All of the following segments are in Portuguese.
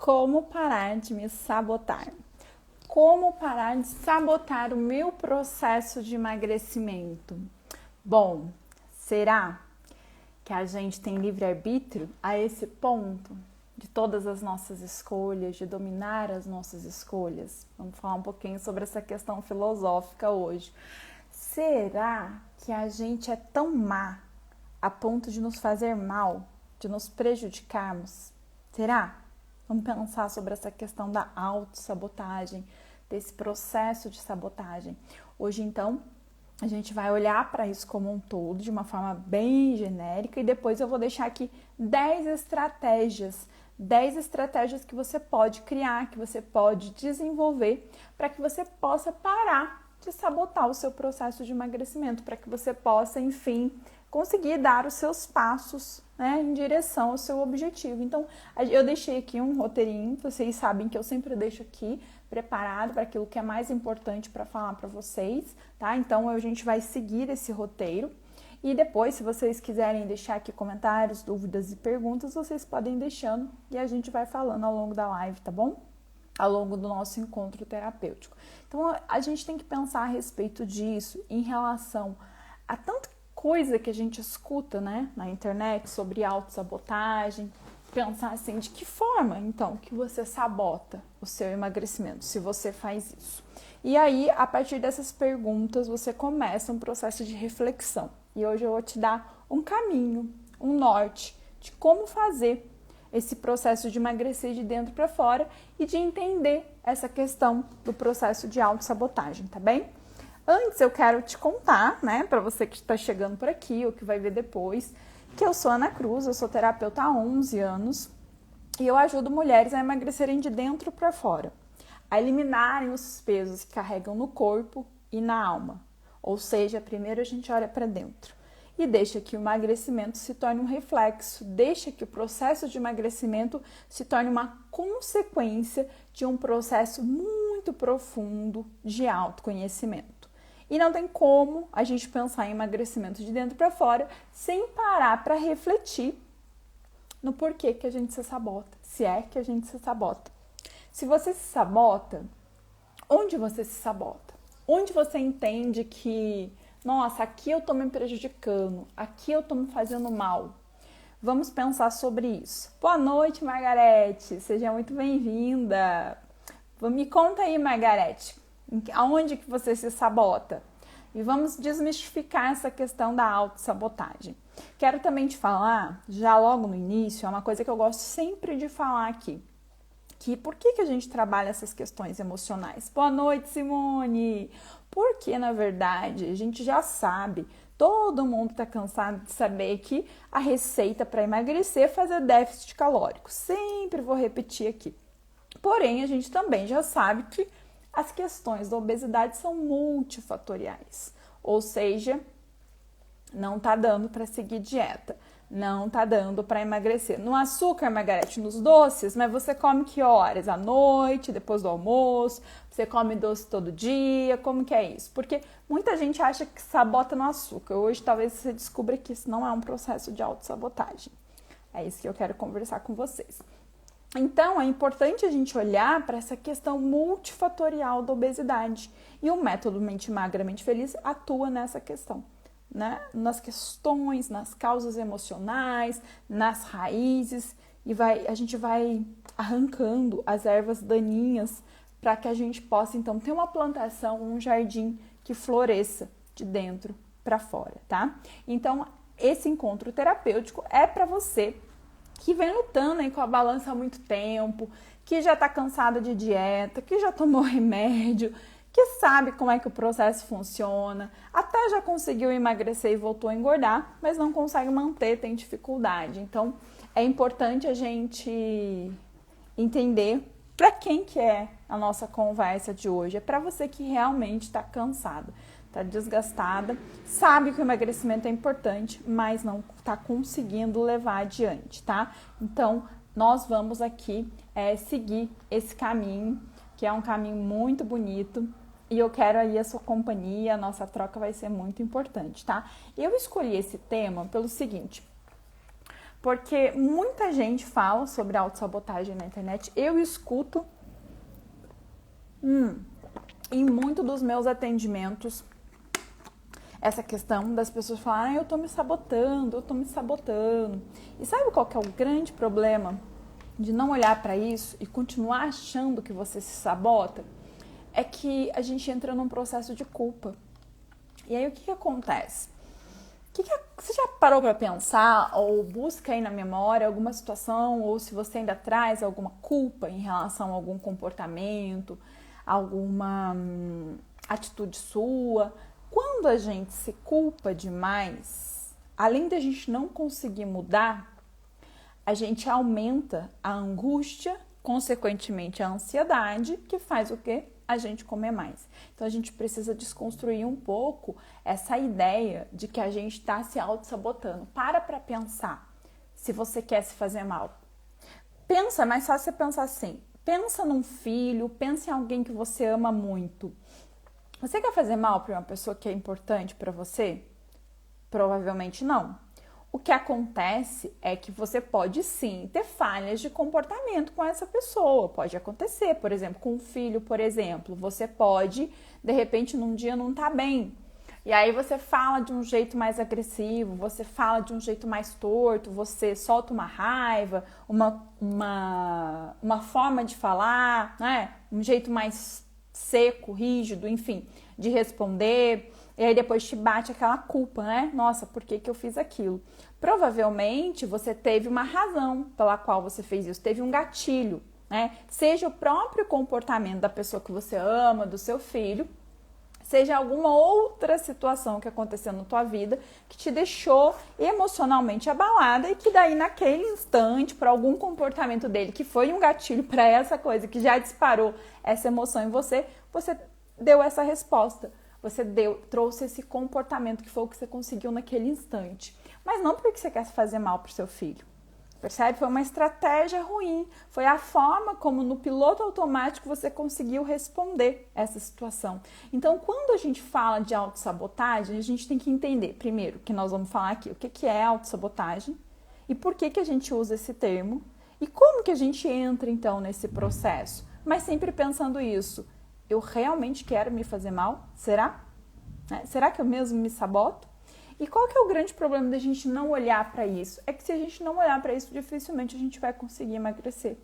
Como parar de me sabotar? Como parar de sabotar o meu processo de emagrecimento? Bom, será que a gente tem livre-arbítrio a esse ponto de todas as nossas escolhas, de dominar as nossas escolhas? Vamos falar um pouquinho sobre essa questão filosófica hoje. Será que a gente é tão má a ponto de nos fazer mal, de nos prejudicarmos? Será? Vamos pensar sobre essa questão da autossabotagem, desse processo de sabotagem. Hoje, então, a gente vai olhar para isso como um todo, de uma forma bem genérica, e depois eu vou deixar aqui 10 estratégias que você pode criar, que você pode desenvolver, para que você possa parar de sabotar o seu processo de emagrecimento, para que você possa, enfim, conseguir dar os seus passos, né, em direção ao seu objetivo. Então, eu deixei aqui um roteirinho, vocês sabem que eu sempre deixo aqui preparado para aquilo que é mais importante para falar para vocês, tá? Então, a gente vai seguir esse roteiro e depois, se vocês quiserem deixar aqui comentários, dúvidas e perguntas, vocês podem ir deixando e a gente vai falando ao longo da live, tá bom? Ao longo do nosso encontro terapêutico. Então, a gente tem que pensar a respeito disso em relação a tanta coisa que a gente escuta, né, na internet sobre autossabotagem, pensar assim, de que forma, então, que você sabota o seu emagrecimento, se você faz isso. E aí, a partir dessas perguntas, você começa um processo de reflexão. E hoje eu vou te dar um caminho, um norte de como fazer esse processo de emagrecer de dentro para fora e de entender essa questão do processo de autossabotagem, tá bem? Antes eu quero te contar, né, para você que está chegando por aqui ou que vai ver depois, que eu sou Ana Cruz, eu sou terapeuta há 11 anos e eu ajudo mulheres a emagrecerem de dentro para fora, a eliminarem os pesos que carregam no corpo e na alma. Ou seja, primeiro a gente olha para dentro e deixa que o emagrecimento se torne um reflexo, deixa que o processo de emagrecimento se torne uma consequência de um processo muito profundo de autoconhecimento. E não tem como a gente pensar em emagrecimento de dentro para fora sem parar para refletir no porquê que a gente se sabota, se é que a gente se sabota. Se você se sabota, onde você se sabota? Onde você entende que, nossa, aqui eu tô me prejudicando, aqui eu tô me fazendo mal? Vamos pensar sobre isso. Boa noite, Margarete, seja muito bem-vinda. Me conta aí, Margarete, aonde que você se sabota? E vamos desmistificar essa questão da autossabotagem. Quero também te falar, já logo no início, é uma coisa que eu gosto sempre de falar aqui, que por que a gente trabalha essas questões emocionais? Boa noite, Simone! Porque, na verdade, a gente já sabe, todo mundo está cansado de saber que a receita para emagrecer é fazer déficit calórico. Sempre vou repetir aqui. Porém, a gente também já sabe que as questões da obesidade são multifatoriais, ou seja, não tá dando para seguir dieta, não tá dando para emagrecer. No açúcar, Margarete, nos doces, mas você come que horas? À noite, depois do almoço? Você come doce todo dia? Como que é isso? Porque muita gente acha que sabota no açúcar. Hoje talvez você descubra que isso não é um processo de autossabotagem. É isso que eu quero conversar com vocês. Então, é importante a gente olhar para essa questão multifatorial da obesidade. E o método Mente Magra, Mente Feliz atua nessa questão, né? Nas questões, nas causas emocionais, nas raízes. E a gente vai arrancando as ervas daninhas para que a gente possa, então, ter uma plantação, um jardim que floresça de dentro para fora, tá? Então, esse encontro terapêutico é para você que vem lutando aí com a balança há muito tempo, que já está cansada de dieta, que já tomou remédio, que sabe como é que o processo funciona, até já conseguiu emagrecer e voltou a engordar, mas não consegue manter, tem dificuldade. Então, é importante a gente entender para quem que é a nossa conversa de hoje. É para você que realmente está cansada, está desgastada, sabe que o emagrecimento é importante, mas não está conseguindo levar adiante, tá? Então, nós vamos aqui seguir esse caminho, que é um caminho muito bonito, e eu quero aí a sua companhia, a nossa troca vai ser muito importante, tá? Eu escolhi esse tema pelo seguinte, porque muita gente fala sobre autossabotagem na internet. Eu escuto em muito dos meus atendimentos essa questão das pessoas falarem, eu tô me sabotando. E sabe qual que é o grande problema de não olhar para isso e continuar achando que você se sabota? É que a gente entra num processo de culpa. E aí o que acontece? Você já parou para pensar ou busca aí na memória alguma situação, ou se você ainda traz alguma culpa em relação a algum comportamento, alguma atitude sua? Quando a gente se culpa demais, além de a gente não conseguir mudar, a gente aumenta a angústia, consequentemente a ansiedade, que faz o quê? A gente comer mais. Então a gente precisa desconstruir um pouco essa ideia de que a gente está se auto-sabotando. Para pensar se você quer se fazer mal. Pensa, é mais fácil você pensar assim. Pensa num filho, pensa em alguém que você ama muito. Você quer fazer mal para uma pessoa que é importante para você? Provavelmente não. O que acontece é que você pode sim ter falhas de comportamento com essa pessoa. Pode acontecer, por exemplo, com um filho, por exemplo. Você pode, de repente, num dia não tá bem. E aí você fala de um jeito mais agressivo, você fala de um jeito mais torto, você solta uma raiva, uma forma de falar, né? Um jeito mais seco, rígido, enfim, de responder. E aí depois te bate aquela culpa, né? Nossa, por que eu fiz aquilo? Provavelmente você teve uma razão pela qual você fez isso, teve um gatilho, né? Seja o próprio comportamento da pessoa que você ama, do seu filho, seja alguma outra situação que aconteceu na tua vida que te deixou emocionalmente abalada e que daí naquele instante, por algum comportamento dele que foi um gatilho para essa coisa que já disparou essa emoção em você, você deu essa resposta. Você trouxe esse comportamento que foi o que você conseguiu naquele instante. Mas não porque você quer fazer mal para o seu filho. Percebe? Foi uma estratégia ruim. Foi a forma como no piloto automático você conseguiu responder essa situação. Então, quando a gente fala de autossabotagem, a gente tem que entender, primeiro, que nós vamos falar aqui o que é autossabotagem e por que a gente usa esse termo e como que a gente entra, então, nesse processo. Mas sempre pensando isso. Eu realmente quero me fazer mal? Será? Será que eu mesmo me saboto? E qual que é o grande problema da gente não olhar para isso? É que se a gente não olhar para isso, dificilmente a gente vai conseguir emagrecer.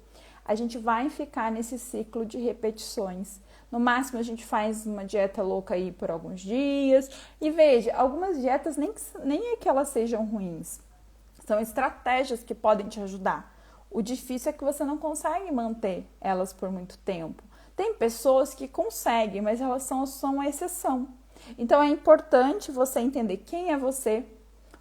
A gente vai ficar nesse ciclo de repetições. No máximo a gente faz uma dieta louca aí por alguns dias. E veja, algumas dietas nem é que elas sejam ruins. São estratégias que podem te ajudar. O difícil é que você não consegue manter elas por muito tempo. Tem pessoas que conseguem, mas elas são a exceção. Então é importante você entender quem é você,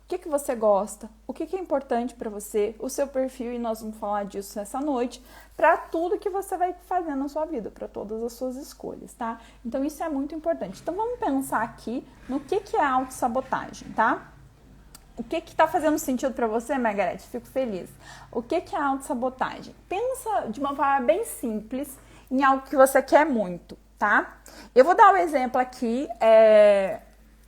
o que você gosta, o que é importante para você, o seu perfil, e nós vamos falar disso nessa noite, para tudo que você vai fazer na sua vida, para todas as suas escolhas, tá? Então isso é muito importante. Então vamos pensar aqui no que é a autossabotagem, tá? O que está fazendo sentido para você, Margarete? Fico feliz. O que é a autossabotagem? Pensa de uma forma bem simples em algo que você quer muito, tá? Eu vou dar um exemplo aqui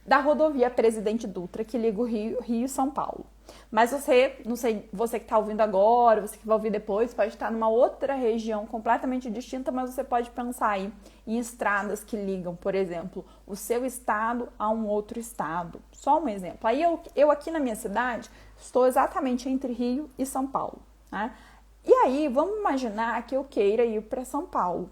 da rodovia Presidente Dutra, que liga o Rio e São Paulo. Mas você, não sei, você que está ouvindo agora, você que vai ouvir depois, pode estar numa outra região completamente distinta, mas você pode pensar aí em estradas que ligam, por exemplo, o seu estado a um outro estado. Só um exemplo. Aí eu aqui na minha cidade estou exatamente entre Rio e São Paulo, né? E aí, vamos imaginar que eu queira ir para São Paulo.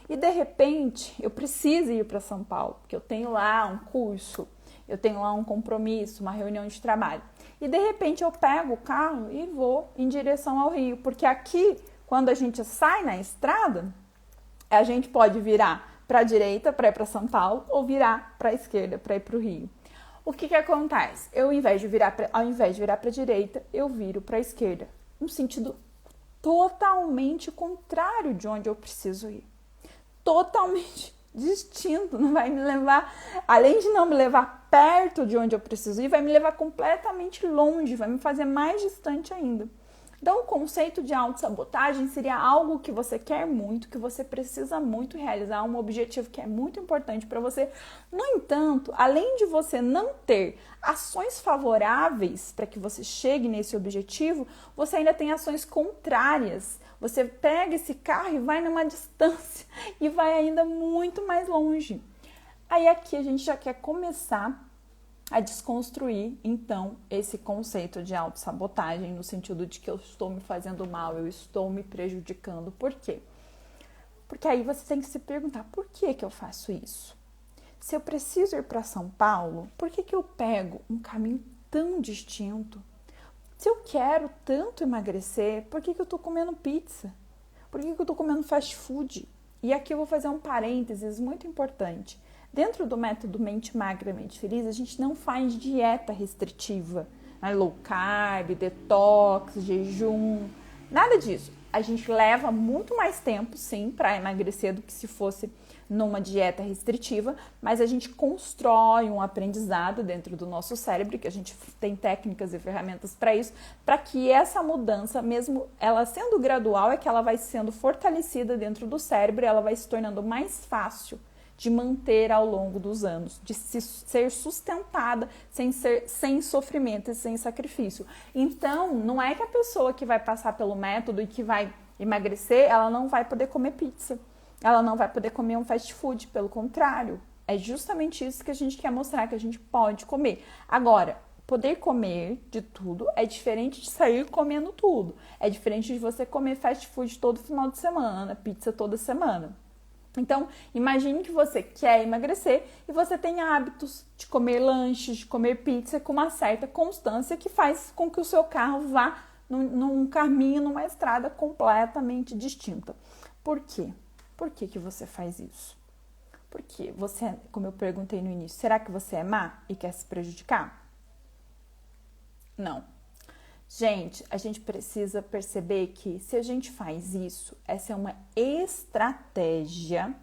E de repente, eu preciso ir para São Paulo, porque eu tenho lá um curso, eu tenho lá um compromisso, uma reunião de trabalho. E de repente eu pego o carro e vou em direção ao Rio, porque aqui, quando a gente sai na estrada, a gente pode virar para a direita para ir para São Paulo ou virar para a esquerda para ir para o Rio. O que acontece? Ao invés de virar para a direita, eu viro para a esquerda, no sentido totalmente contrário de onde eu preciso ir. Totalmente distinto, não vai me levar, além de não me levar perto de onde eu preciso ir, vai me levar completamente longe, vai me fazer mais distante ainda. Então, o conceito de autossabotagem seria algo que você quer muito, que você precisa muito realizar, um objetivo que é muito importante para você. No entanto, além de você não ter ações favoráveis para que você chegue nesse objetivo, você ainda tem ações contrárias. Você pega esse carro e vai numa distância e vai ainda muito mais longe. Aí aqui a gente já quer começar a desconstruir, então, esse conceito de autossabotagem, no sentido de que eu estou me fazendo mal, eu estou me prejudicando. Por quê? Porque aí você tem que se perguntar, por que eu faço isso? Se eu preciso ir para São Paulo, por que eu pego um caminho tão distinto? Se eu quero tanto emagrecer, por que eu estou comendo pizza? Por que eu estou comendo fast food? E aqui eu vou fazer um parênteses muito importante. Dentro do método Mente Magra, Mente Feliz, a gente não faz dieta restritiva, né? Low carb, detox, jejum, nada disso. A gente leva muito mais tempo, sim, para emagrecer do que se fosse numa dieta restritiva, mas a gente constrói um aprendizado dentro do nosso cérebro, que a gente tem técnicas e ferramentas para isso, para que essa mudança, mesmo ela sendo gradual, é que ela vai sendo fortalecida dentro do cérebro e ela vai se tornando mais fácil de manter ao longo dos anos, de ser sustentada sem sofrimento e sem sacrifício. Então, não é que a pessoa que vai passar pelo método e que vai emagrecer, ela não vai poder comer pizza, ela não vai poder comer um fast food, pelo contrário. É justamente isso que a gente quer mostrar, que a gente pode comer. Agora, poder comer de tudo é diferente de sair comendo tudo. É diferente de você comer fast food todo final de semana, pizza toda semana. Então, imagine que você quer emagrecer e você tem hábitos de comer lanches, de comer pizza com uma certa constância que faz com que o seu carro vá num caminho, numa estrada completamente distinta. Por quê? Por que você faz isso? Porque você, como eu perguntei no início, será que você é má e quer se prejudicar? Não. Gente, a gente precisa perceber que se a gente faz isso, essa é uma estratégia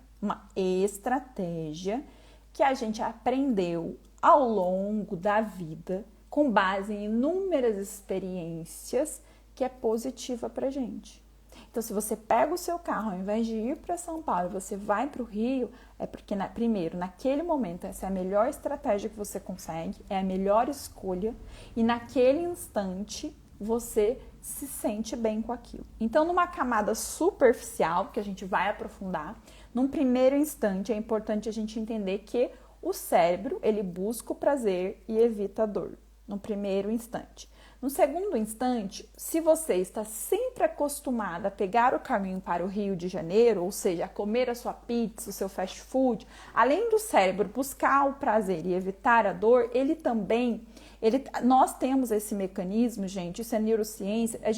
que a gente aprendeu ao longo da vida, com base em inúmeras experiências, que é positiva pra gente. Então, se você pega o seu carro, ao invés de ir para São Paulo, você vai para o Rio, é porque, primeiro, naquele momento, essa é a melhor estratégia que você consegue, é a melhor escolha, e naquele instante, você se sente bem com aquilo. Então, numa camada superficial, que a gente vai aprofundar, num primeiro instante, é importante a gente entender que o cérebro, ele busca o prazer e evita a dor, no primeiro instante. No segundo instante, se você está sempre acostumada a pegar o caminho para o Rio de Janeiro, ou seja, a comer a sua pizza, o seu fast food, além do cérebro buscar o prazer e evitar a dor, nós temos esse mecanismo, gente, isso é neurociência, a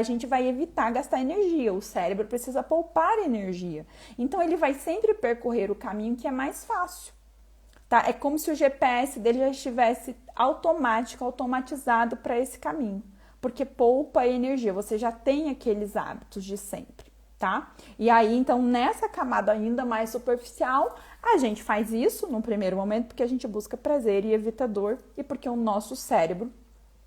gente vai evitar gastar energia, o cérebro precisa poupar energia. Então ele vai sempre percorrer o caminho que é mais fácil. Tá? É como se o GPS dele já estivesse automatizado para esse caminho, porque poupa energia, você já tem aqueles hábitos de sempre, tá? E aí, então, nessa camada ainda mais superficial, a gente faz isso no primeiro momento porque a gente busca prazer e evita dor e porque o nosso cérebro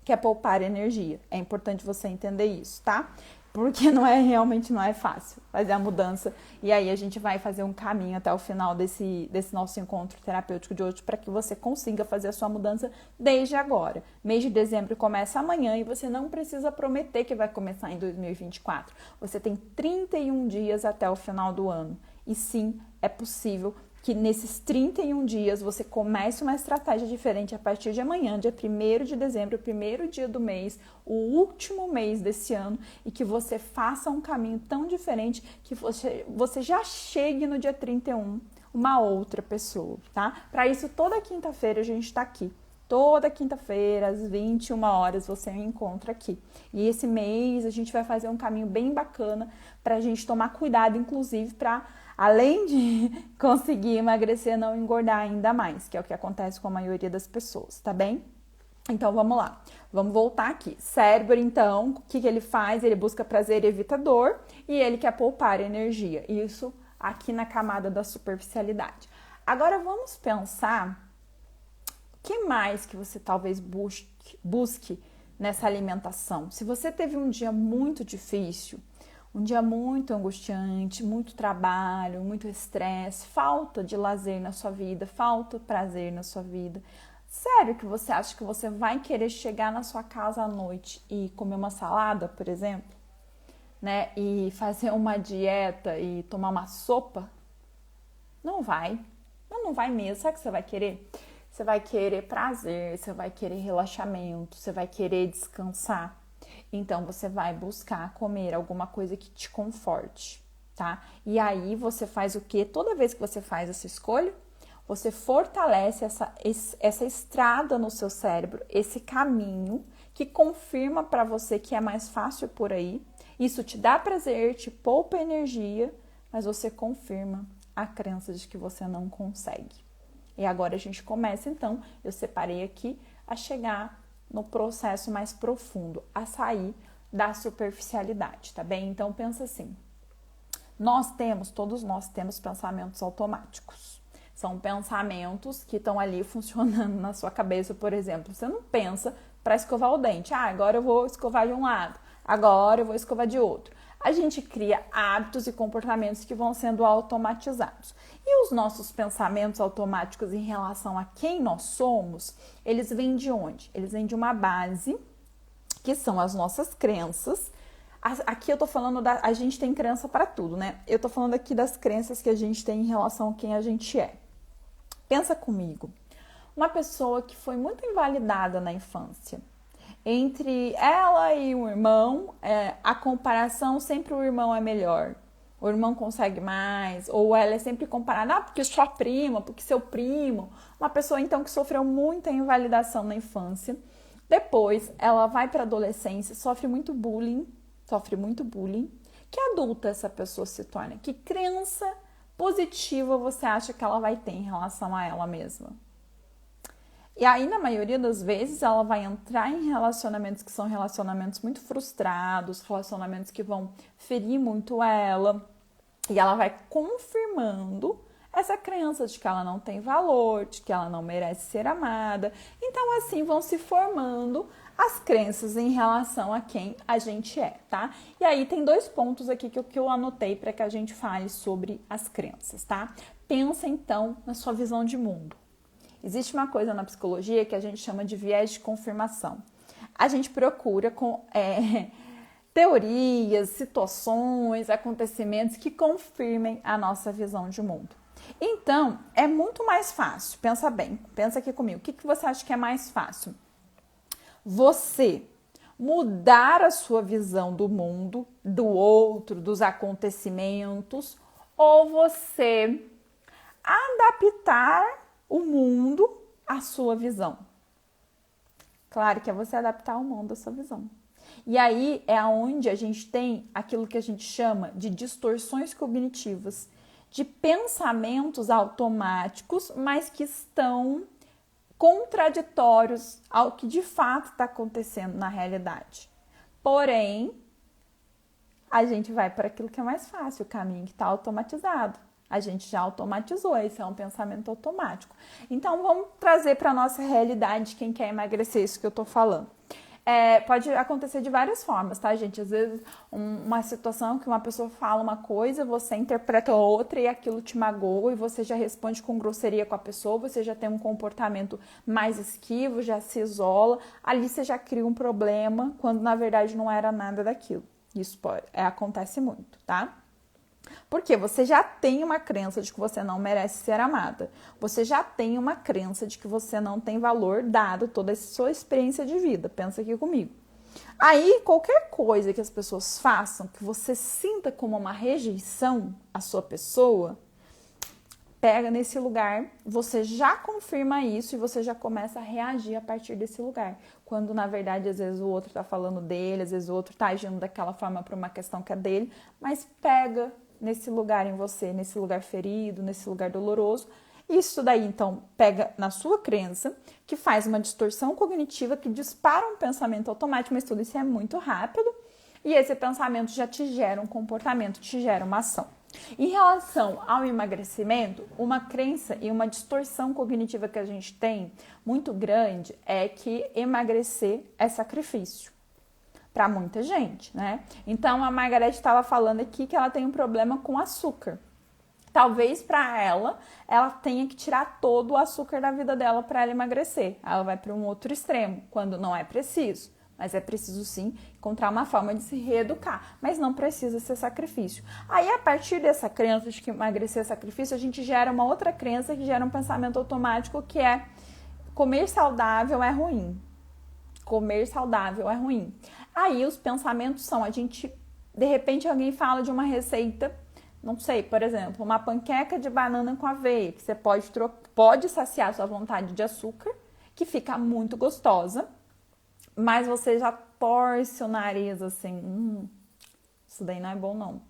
quer poupar energia. É importante você entender isso, tá? Porque realmente não é fácil fazer a mudança. E aí a gente vai fazer um caminho até o final desse nosso encontro terapêutico de hoje para que você consiga fazer a sua mudança desde agora. Mês de dezembro começa amanhã e você não precisa prometer que vai começar em 2024. Você tem 31 dias até o final do ano. E sim, é possível que nesses 31 dias você comece uma estratégia diferente a partir de amanhã, dia 1º de dezembro, o primeiro dia do mês, o último mês desse ano, e que você faça um caminho tão diferente que você já chegue no dia 31 uma outra pessoa, tá? Para isso, toda quinta-feira a gente está aqui. Toda quinta-feira, às 21 horas, você me encontra aqui. E esse mês a gente vai fazer um caminho bem bacana para a gente tomar cuidado, inclusive, para, além de conseguir emagrecer, não engordar ainda mais, que é o que acontece com a maioria das pessoas, tá bem? Então, vamos lá. Vamos voltar aqui. Cérebro, então, o que ele faz? Ele busca prazer e evita dor e ele quer poupar energia. Isso aqui na camada da superficialidade. Agora, vamos pensar o que mais que você talvez busque nessa alimentação. Se você teve um dia muito difícil, um dia muito angustiante, muito trabalho, muito estresse, falta de lazer na sua vida, falta de prazer na sua vida. Sério que você acha que você vai querer chegar na sua casa à noite e comer uma salada, por exemplo? Né? E fazer uma dieta e tomar uma sopa? Não vai. Não vai mesmo. Sabe o que você vai querer? Você vai querer prazer, você vai querer relaxamento, você vai querer descansar. Então, você vai buscar comer alguma coisa que te conforte, tá? E aí, você faz o quê? Toda vez que você faz essa escolha, você fortalece essa estrada no seu cérebro, esse caminho que confirma para você que é mais fácil por aí. Isso te dá prazer, te poupa energia, mas você confirma a crença de que você não consegue. E agora a gente começa, então, eu separei aqui, a chegar no processo mais profundo, a sair da superficialidade, tá bem? Então, pensa assim, todos nós temos pensamentos automáticos. São pensamentos que estão ali funcionando na sua cabeça, por exemplo. Você não pensa para escovar o dente. Agora eu vou escovar de um lado, agora eu vou escovar de outro. A gente cria hábitos e comportamentos que vão sendo automatizados. E os nossos pensamentos automáticos em relação a quem nós somos, eles vêm de onde? Eles vêm de uma base, que são as nossas crenças. Aqui eu tô falando a gente tem crença para tudo, né? Eu tô falando aqui das crenças que a gente tem em relação a quem a gente é. Pensa comigo. Uma pessoa que foi muito invalidada na infância. Entre ela e o irmão, a comparação, sempre o irmão é melhor. O irmão consegue mais, ou ela é sempre comparada, porque sua prima, porque seu primo. Uma pessoa, então, que sofreu muita invalidação na infância. Depois, ela vai para a adolescência, sofre muito bullying. Que adulta essa pessoa se torna? Que crença positiva você acha que ela vai ter em relação a ela mesma? E aí, na maioria das vezes, ela vai entrar em relacionamentos que são relacionamentos muito frustrados, relacionamentos que vão ferir muito ela. E ela vai confirmando essa crença de que ela não tem valor, de que ela não merece ser amada. Então, assim, vão se formando as crenças em relação a quem a gente é, tá? E aí, tem 2 pontos aqui que eu anotei para que a gente fale sobre as crenças, tá? Pensa, então, na sua visão de mundo. Existe uma coisa na psicologia que a gente chama de viés de confirmação. A gente procura teorias, situações, acontecimentos que confirmem a nossa visão de mundo. Então, é muito mais fácil, pensa bem, pensa aqui comigo, o que você acha que é mais fácil? Você mudar a sua visão do mundo, do outro, dos acontecimentos, ou você adaptar o mundo à sua visão? Claro que é você adaptar o mundo à sua visão. E aí é onde a gente tem aquilo que a gente chama de distorções cognitivas, de pensamentos automáticos, mas que estão contraditórios ao que de fato está acontecendo na realidade. Porém, a gente vai para aquilo que é mais fácil, o caminho que está automatizado. A gente já automatizou, esse é um pensamento automático. Então, vamos trazer para a nossa realidade quem quer emagrecer, isso que eu tô falando. Pode acontecer de várias formas, tá, gente? Às vezes, uma situação que uma pessoa fala uma coisa, você interpreta outra e aquilo te magoa e você já responde com grosseria com a pessoa, você já tem um comportamento mais esquivo, já se isola, ali você já cria um problema, quando na verdade não era nada daquilo. Isso acontece muito, tá? Porque você já tem uma crença de que você não merece ser amada. Você já tem uma crença de que você não tem valor dado toda essa sua experiência de vida. Pensa aqui comigo. Aí, qualquer coisa que as pessoas façam, que você sinta como uma rejeição à sua pessoa, pega nesse lugar, você já confirma isso e você já começa a reagir a partir desse lugar. Quando, na verdade, às vezes o outro tá falando dele, às vezes o outro tá agindo daquela forma por uma questão que é dele, mas pega nesse lugar em você, nesse lugar ferido, nesse lugar doloroso. Isso daí, então, pega na sua crença, que faz uma distorção cognitiva, que dispara um pensamento automático, mas tudo isso é muito rápido, e esse pensamento já te gera um comportamento, te gera uma ação. Em relação ao emagrecimento, uma crença e uma distorção cognitiva que a gente tem muito grande é que emagrecer é sacrifício para muita gente, né? Então a Margarete estava falando aqui que ela tem um problema com açúcar. Talvez para ela tenha que tirar todo o açúcar da vida dela para ela emagrecer. Ela vai para um outro extremo, quando não é preciso. Mas é preciso sim encontrar uma forma de se reeducar. Mas não precisa ser sacrifício. Aí, a partir dessa crença de que emagrecer é sacrifício, a gente gera uma outra crença que gera um pensamento automático que é comer saudável é ruim. Comer saudável é ruim. Aí os pensamentos são, de repente alguém fala de uma receita, não sei, por exemplo, uma panqueca de banana com aveia, que você pode saciar sua vontade de açúcar, que fica muito gostosa, mas você já torce o nariz assim, isso daí não é bom não.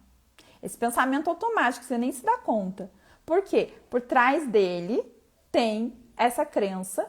Esse pensamento automático, você nem se dá conta. Por quê? Por trás dele tem essa crença,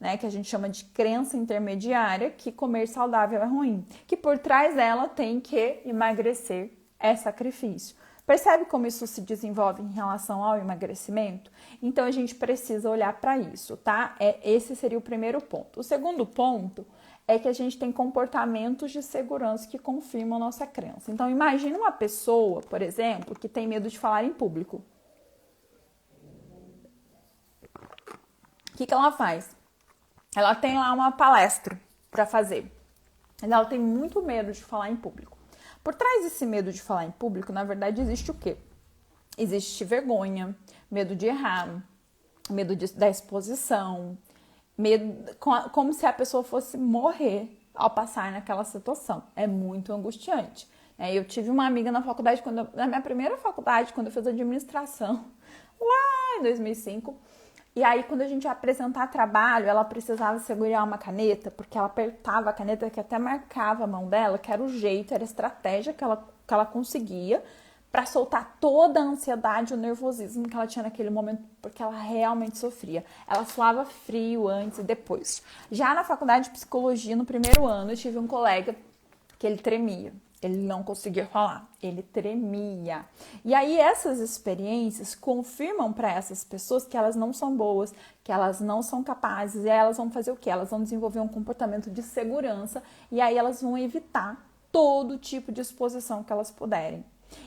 né, que a gente chama de crença intermediária, que comer saudável é ruim. Que por trás dela tem que emagrecer é sacrifício. Percebe como isso se desenvolve em relação ao emagrecimento? Então, a gente precisa olhar para isso, tá? Esse seria o primeiro ponto. O segundo ponto é que a gente tem comportamentos de segurança que confirmam nossa crença. Então, imagina uma pessoa, por exemplo, que tem medo de falar em público. O que ela faz? Ela tem lá uma palestra para fazer. Ela tem muito medo de falar em público. Por trás desse medo de falar em público, na verdade, existe o quê? Existe vergonha, medo de errar, medo da exposição, medo, como se a pessoa fosse morrer ao passar naquela situação. É muito angustiante. Eu tive uma amiga na faculdade, na minha primeira faculdade, quando eu fiz administração, lá em 2005. E aí, quando a gente ia apresentar trabalho, ela precisava segurar uma caneta, porque ela apertava a caneta que até marcava a mão dela, que era o jeito, era a estratégia que ela conseguia para soltar toda a ansiedade e o nervosismo que ela tinha naquele momento, porque ela realmente sofria. Ela suava frio antes e depois. Já na faculdade de psicologia, no primeiro ano, eu tive um colega que ele tremia. Ele não conseguia falar, ele tremia. E aí essas experiências confirmam para essas pessoas que elas não são boas, que elas não são capazes, e aí elas vão fazer o quê? Elas vão desenvolver um comportamento de segurança e aí elas vão evitar todo tipo de exposição que elas puderem.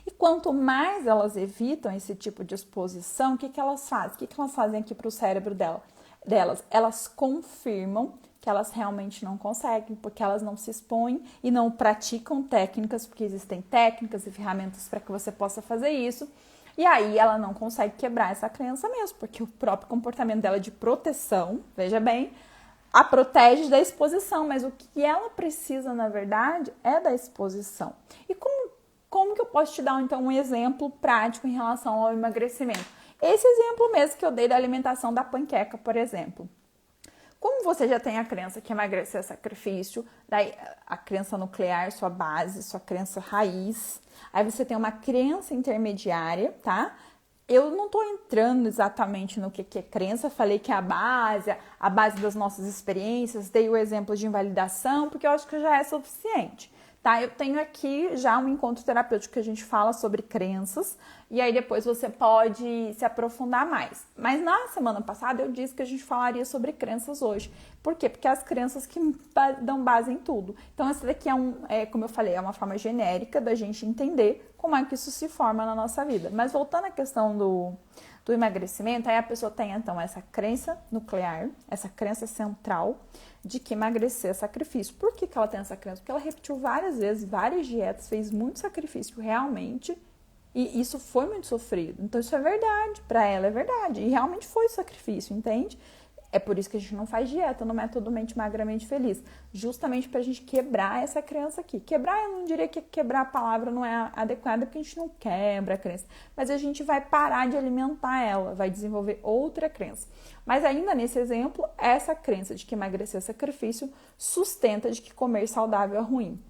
E quanto mais elas evitam esse tipo de exposição, o que elas fazem? O que elas fazem aqui para o cérebro delas? Elas confirmam que elas realmente não conseguem, porque elas não se expõem e não praticam técnicas, porque existem técnicas e ferramentas para que você possa fazer isso. E aí ela não consegue quebrar essa crença mesmo, porque o próprio comportamento dela de proteção, veja bem, a protege da exposição, mas o que ela precisa, na verdade, é da exposição. E como que eu posso te dar, então, um exemplo prático em relação ao emagrecimento? Esse exemplo mesmo que eu dei da alimentação da panqueca, por exemplo. Como você já tem a crença que emagrecer é sacrifício, daí a crença nuclear, sua base, sua crença raiz, aí você tem uma crença intermediária, tá? Eu não tô entrando exatamente no que é crença, falei que é a base das nossas experiências, dei o exemplo de invalidação, porque eu acho que já é suficiente. Tá? Eu tenho aqui já um encontro terapêutico que a gente fala sobre crenças e aí depois você pode se aprofundar mais. Mas na semana passada eu disse que a gente falaria sobre crenças hoje. Por quê? Porque é as crenças que dão base em tudo. Então essa daqui como eu falei, é uma forma genérica da gente entender como é que isso se forma na nossa vida. Mas voltando à questão do emagrecimento, aí a pessoa tem então essa crença nuclear, essa crença central de que emagrecer é sacrifício. Por que ela tem essa crença? Porque ela repetiu várias vezes, várias dietas, fez muito sacrifício realmente e isso foi muito sofrido. Então isso é verdade, para ela é verdade e realmente foi sacrifício, entende? É por isso que a gente não faz dieta no método Mente Magramente Feliz, justamente para a gente quebrar essa crença aqui. Quebrar, eu não diria que quebrar a palavra não é adequada, porque a gente não quebra a crença, mas a gente vai parar de alimentar ela, vai desenvolver outra crença. Mas ainda nesse exemplo, essa crença de que emagrecer é sacrifício sustenta de que comer saudável é ruim.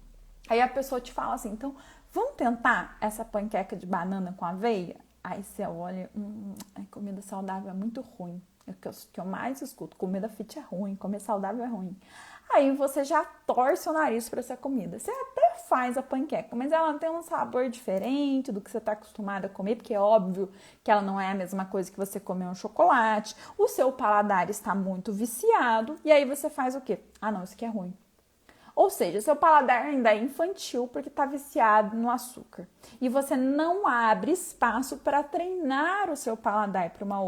Aí a pessoa te fala assim, então, vamos tentar essa panqueca de banana com aveia? Aí você olha, comida saudável é muito ruim. É o que eu mais escuto, comida fit é ruim, comer saudável é ruim. Aí você já torce o nariz para essa comida. Você até faz a panqueca, mas ela tem um sabor diferente do que você está acostumado a comer, porque é óbvio que ela não é a mesma coisa que você comer um chocolate. O seu paladar está muito viciado e aí você faz o quê? Ah, não, isso aqui é ruim. Ou seja, seu paladar ainda é infantil porque está viciado no açúcar. E você não abre espaço para treinar o seu paladar para uma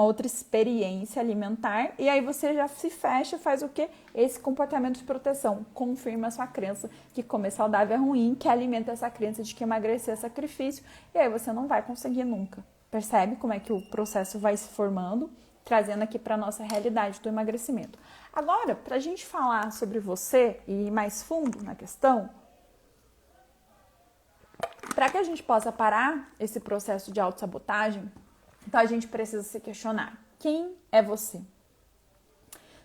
outra experiência alimentar, e aí você já se fecha e faz o quê? Esse comportamento de proteção, confirma a sua crença que comer saudável é ruim, que alimenta essa crença de que emagrecer é sacrifício, e aí você não vai conseguir nunca. Percebe como é que o processo vai se formando, trazendo aqui para a nossa realidade do emagrecimento. Agora, para a gente falar sobre você e ir mais fundo na questão, para que a gente possa parar esse processo de autossabotagem, então a gente precisa se questionar: quem é você?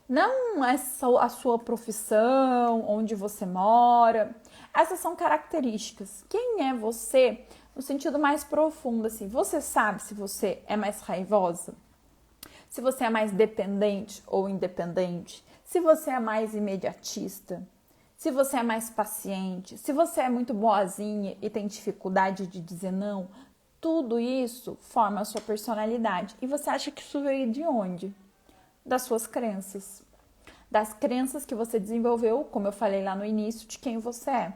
Não é só a sua profissão, onde você mora. Essas são características. Quem é você no sentido mais profundo, assim? Você sabe se você é mais raivosa? Se você é mais dependente ou independente? Se você é mais imediatista? Se você é mais paciente? Se você é muito boazinha e tem dificuldade de dizer não? Tudo isso forma a sua personalidade. E você acha que isso veio de onde? Das suas crenças. Das crenças que você desenvolveu, como eu falei lá no início, de quem você é.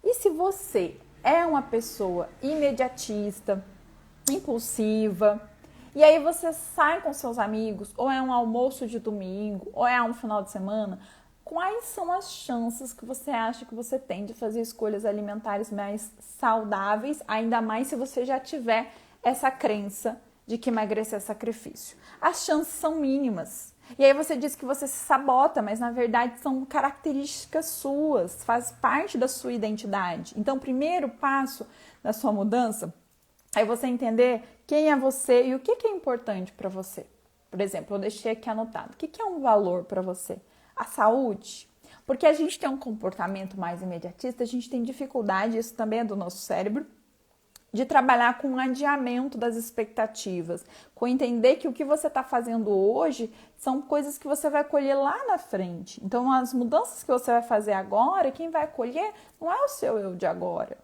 E se você é uma pessoa imediatista, impulsiva, e aí você sai com seus amigos, ou é um almoço de domingo, ou é um final de semana, quais são as chances que você acha que você tem de fazer escolhas alimentares mais saudáveis, ainda mais se você já tiver essa crença de que emagrecer é sacrifício? As chances são mínimas. E aí você diz que você se sabota, mas na verdade são características suas, faz parte da sua identidade. Então, o primeiro passo da sua mudança é você entender quem é você e o que é importante para você. Por exemplo, eu deixei aqui anotado. O que é um valor para você? A saúde? Porque a gente tem um comportamento mais imediatista, a gente tem dificuldade, isso também é do nosso cérebro, de trabalhar com o adiamento das expectativas, com entender que o que você está fazendo hoje são coisas que você vai colher lá na frente. Então, as mudanças que você vai fazer agora, quem vai colher não é o seu eu de agora,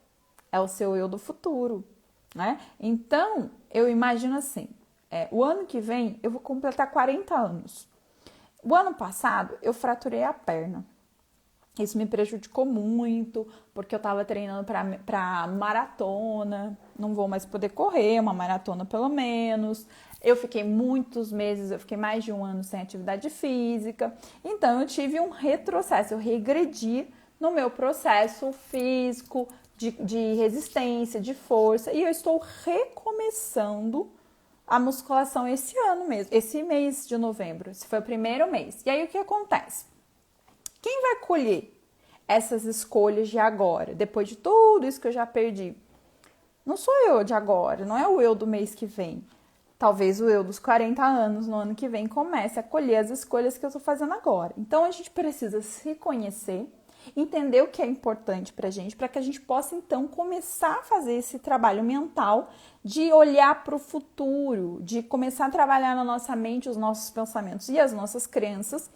é o seu eu do futuro, né? Então, eu imagino assim, o ano que vem eu vou completar 40 anos. O ano passado, eu fraturei a perna. Isso me prejudicou muito, porque eu estava treinando para maratona, não vou mais poder correr, uma maratona pelo menos. Eu fiquei muitos meses, eu fiquei mais de um ano sem atividade física. Então, eu tive um retrocesso, eu regredi no meu processo físico, de resistência, de força. E eu estou recomeçando a musculação esse ano mesmo, esse mês de novembro. Esse foi o primeiro mês. E aí, o que acontece? Quem vai colher essas escolhas de agora, depois de tudo isso que eu já perdi? Não sou eu de agora, não é o eu do mês que vem. Talvez o eu dos 40 anos no ano que vem comece a colher as escolhas que eu estou fazendo agora. Então, a gente precisa se conhecer, entender o que é importante para que a gente possa, então, começar a fazer esse trabalho mental de olhar para o futuro, de começar a trabalhar na nossa mente os nossos pensamentos e as nossas crenças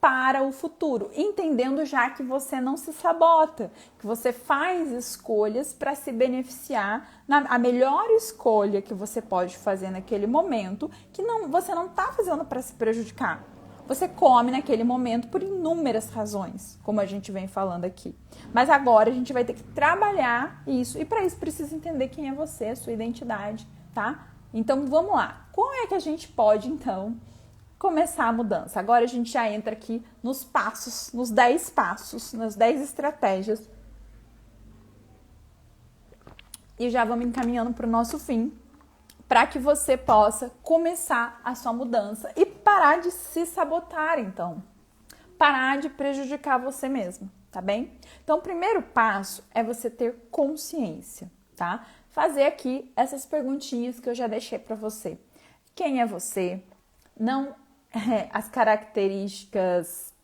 para o futuro, entendendo já que você não se sabota, que você faz escolhas para se beneficiar, a melhor escolha que você pode fazer naquele momento, que você não está fazendo para se prejudicar. Você come naquele momento por inúmeras razões, como a gente vem falando aqui. Mas agora a gente vai ter que trabalhar isso, e para isso precisa entender quem é você, a sua identidade, tá? Então vamos lá. Como é que a gente pode, então, começar a mudança? Agora a gente já entra aqui nos passos, nos 10 passos, nas 10 estratégias. E já vamos encaminhando para o nosso fim, para que você possa começar a sua mudança e parar de se sabotar, então. Parar de prejudicar você mesmo, tá bem? Então, o primeiro passo é você ter consciência, tá? Fazer aqui essas perguntinhas que eu já deixei para você. Quem é você? Não as características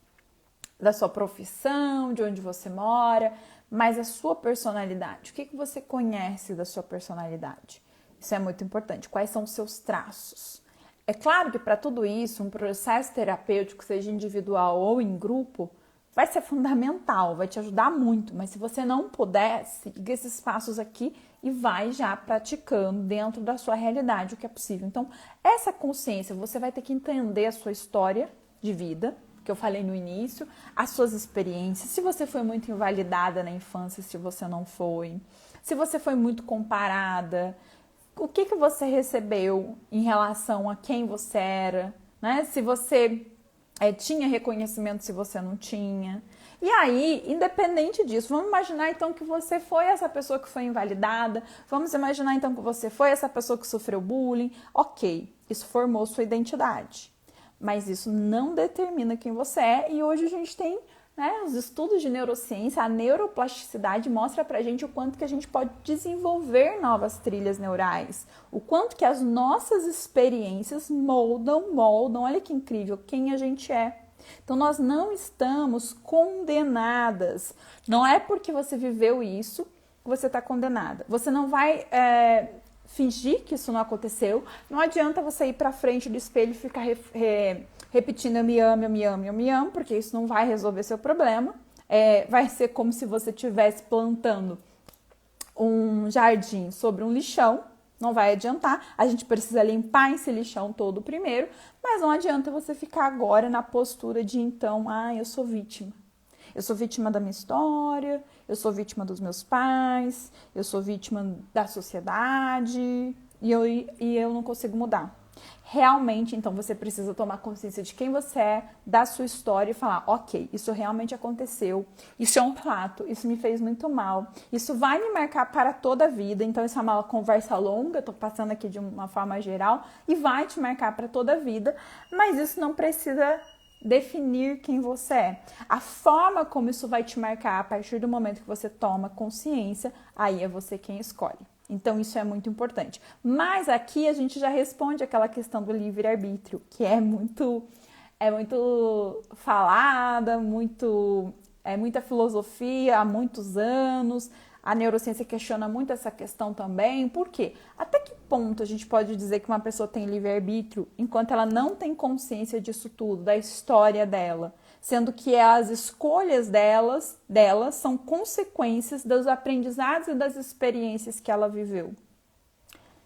da sua profissão, de onde você mora, mas a sua personalidade. O que você conhece da sua personalidade? Isso é muito importante. Quais são os seus traços? É claro que para tudo isso, um processo terapêutico, seja individual ou em grupo, vai ser fundamental, vai te ajudar muito, mas se você não puder, siga esses passos aqui e vai já praticando dentro da sua realidade o que é possível. Então, essa consciência, você vai ter que entender a sua história de vida, que eu falei no início, as suas experiências, se você foi muito invalidada na infância, se você não foi, se você foi muito comparada, o que você recebeu em relação a quem você era, né? Se você tinha reconhecimento, se você não tinha. E aí, independente disso, vamos imaginar então que você foi essa pessoa que foi invalidada, vamos imaginar então que você foi essa pessoa que sofreu bullying. Ok, isso formou sua identidade, mas isso não determina quem você é. E hoje a gente tem, né, os estudos de neurociência, a neuroplasticidade mostra pra gente o quanto que a gente pode desenvolver novas trilhas neurais, o quanto que as nossas experiências moldam, olha que incrível, quem a gente é. Então nós não estamos condenadas, não é porque você viveu isso que você está condenada. Você não vai fingir que isso não aconteceu, não adianta você ir pra frente do espelho e ficar repetindo eu me amo, eu me amo, eu me amo, porque isso não vai resolver seu problema. Vai ser como se você estivesse plantando um jardim sobre um lixão, não vai adiantar. A gente precisa limpar esse lixão todo primeiro, mas não adianta você ficar agora na postura de então, eu sou vítima. Eu sou vítima da minha história, eu sou vítima dos meus pais, eu sou vítima da sociedade e eu não consigo mudar. Realmente, então, você precisa tomar consciência de quem você é, da sua história e falar, ok, isso realmente aconteceu, isso é um fato, isso me fez muito mal, isso vai me marcar para toda a vida. Então, isso é uma conversa longa, estou passando aqui de uma forma geral, e vai te marcar para toda a vida, mas isso não precisa definir quem você é. A forma como isso vai te marcar a partir do momento que você toma consciência, aí é você quem escolhe. Então, isso é muito importante. Mas aqui a gente já responde aquela questão do livre-arbítrio, que é muito falada, muita filosofia há muitos anos. A neurociência questiona muito essa questão também. Por quê? Até que ponto a gente pode dizer que uma pessoa tem livre-arbítrio enquanto ela não tem consciência disso tudo, da história dela? Sendo que as escolhas delas são consequências dos aprendizados e das experiências que ela viveu.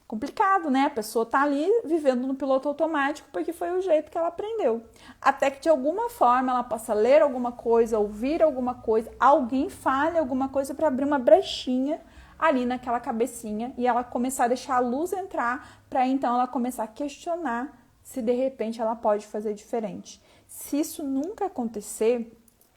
Complicado, né? A pessoa tá ali vivendo no piloto automático porque foi o jeito que ela aprendeu. Até que de alguma forma ela possa ler alguma coisa, ouvir alguma coisa, alguém fale alguma coisa para abrir uma brechinha ali naquela cabecinha e ela começar a deixar a luz entrar para então ela começar a questionar se de repente ela pode fazer diferente. Se isso nunca acontecer,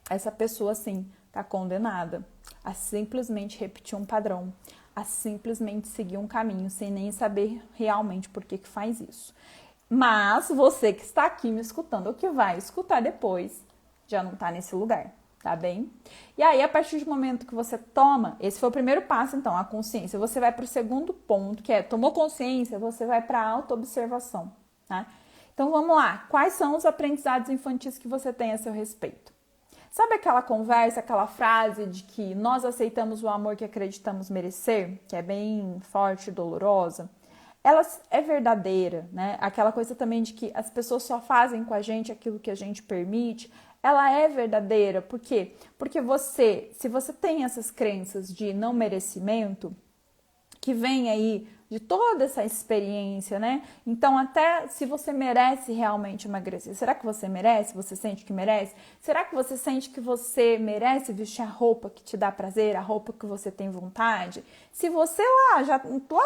essa pessoa, assim, está condenada a simplesmente repetir um padrão, a simplesmente seguir um caminho, sem nem saber realmente por que faz isso. Mas você que está aqui me escutando, ou que vai escutar depois, já não está nesse lugar, tá bem? E aí, a partir do momento que você toma, esse foi o primeiro passo, então, a consciência. Você vai para o segundo ponto, que é, tomou consciência, você vai para a autoobservação, tá? Então, vamos lá. Quais são os aprendizados infantis que você tem a seu respeito? Sabe aquela conversa, aquela frase de que nós aceitamos o amor que acreditamos merecer, que é bem forte e dolorosa? Ela é verdadeira, né? Aquela coisa também de que as pessoas só fazem com a gente aquilo que a gente permite. Ela é verdadeira. Por quê? Porque se você tem essas crenças de não merecimento, que vem aí de toda essa experiência, né? Então, até se você merece realmente emagrecer, será que você merece? Você sente que merece? Será que você sente que você merece vestir a roupa que te dá prazer, a roupa que você tem vontade? Se você lá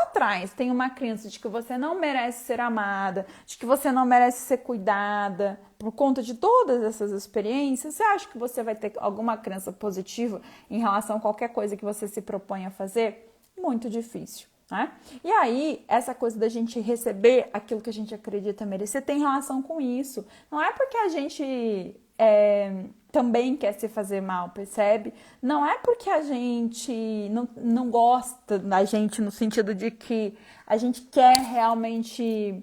atrás tem uma crença de que você não merece ser amada, de que você não merece ser cuidada, por conta de todas essas experiências, você acha que você vai ter alguma crença positiva em relação a qualquer coisa que você se propõe a fazer? Muito difícil, né? E aí, essa coisa da gente receber aquilo que a gente acredita merecer tem relação com isso. Não é porque a gente também quer se fazer mal, percebe? Não é porque a gente não gosta da gente no sentido de que a gente quer realmente